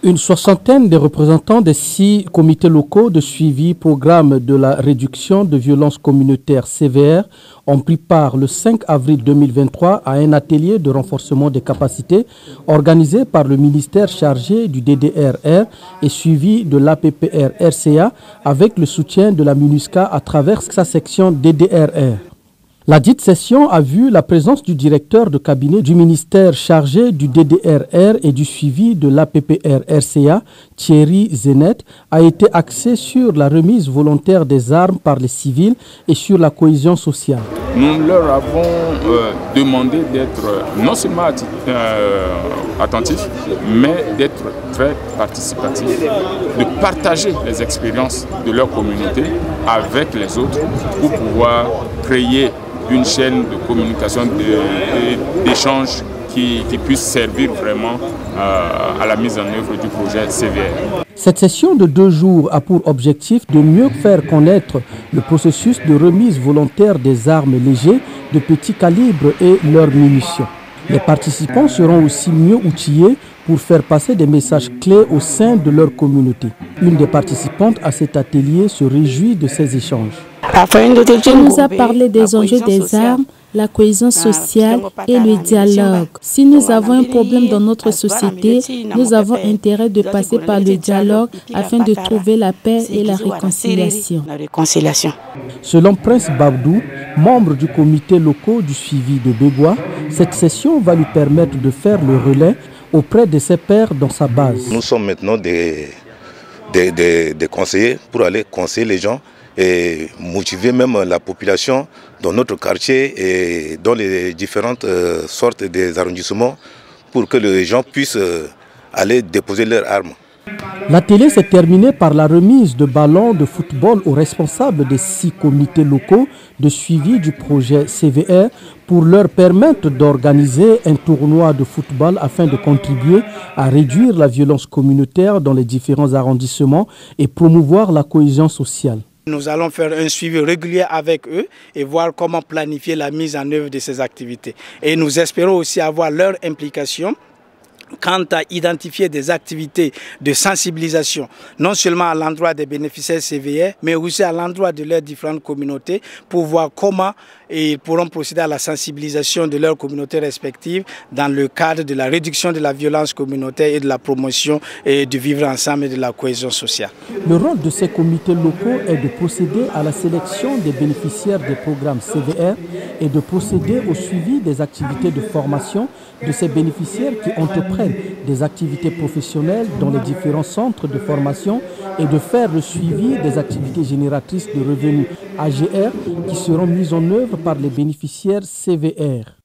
Une soixantaine de représentants des 6 comités locaux de suivi programme de la réduction de violences communautaires CVR ont pris part le 5 avril 2023 à un atelier de renforcement des capacités organisé par le ministère chargé du DDRR et suivi de l'APPR-RCA avec le soutien de la MINUSCA à travers sa section DDRR. La dite session a vu la présence du directeur de cabinet du ministère chargé du DDRR et du suivi de l'APPR-RCA, Thierry Zenet, a été axée sur la remise volontaire des armes par les civils et sur la cohésion sociale. Nous leur avons demandé d'être non seulement attentifs, mais d'être très participatifs, de partager les expériences de leur communauté avec les autres pour pouvoir créer une chaîne de communication, d'échange qui puisse servir vraiment à la mise en œuvre du projet CVR. Cette session de 2 jours a pour objectif de mieux faire connaître le processus de remise volontaire des armes légères de petit calibre et leurs munitions. Les participants seront aussi mieux outillés pour faire passer des messages clés au sein de leur communauté. Une des participantes à cet atelier se réjouit de ces échanges. On nous a parlé des enjeux des armes, la cohésion sociale et le dialogue. Si nous avons un problème dans notre société, nous avons intérêt de passer par le dialogue afin de trouver la paix et la réconciliation. Selon Prince Babdou, membre du comité local du suivi de Bégoua, cette session va lui permettre de faire le relais auprès de ses pairs dans sa base. Nous sommes maintenant des conseillers pour aller conseiller les gens et motiver même la population dans notre quartier et dans les différentes sortes des arrondissements pour que les gens puissent aller déposer leurs armes. L'atelier s'est terminé par la remise de ballons de football aux responsables des 6 comités locaux de suivi du projet CVR pour leur permettre d'organiser un tournoi de football afin de contribuer à réduire la violence communautaire dans les différents arrondissements et promouvoir la cohésion sociale. Nous allons faire un suivi régulier avec eux et voir comment planifier la mise en œuvre de ces activités. Et nous espérons aussi avoir leur implication quant à identifier des activités de sensibilisation, non seulement à l'endroit des bénéficiaires CVR, mais aussi à l'endroit de leurs différentes communautés, pour voir comment ils pourront procéder à la sensibilisation de leurs communautés respectives dans le cadre de la réduction de la violence communautaire et de la promotion et du vivre ensemble et de la cohésion sociale. Le rôle de ces comités locaux est de procéder à la sélection des bénéficiaires des programmes CVR et de procéder au suivi des activités de formation de ces bénéficiaires qui entreprennent des activités professionnelles dans les différents centres de formation et de faire le suivi des activités génératrices de revenus AGR qui seront mises en œuvre par les bénéficiaires CVR.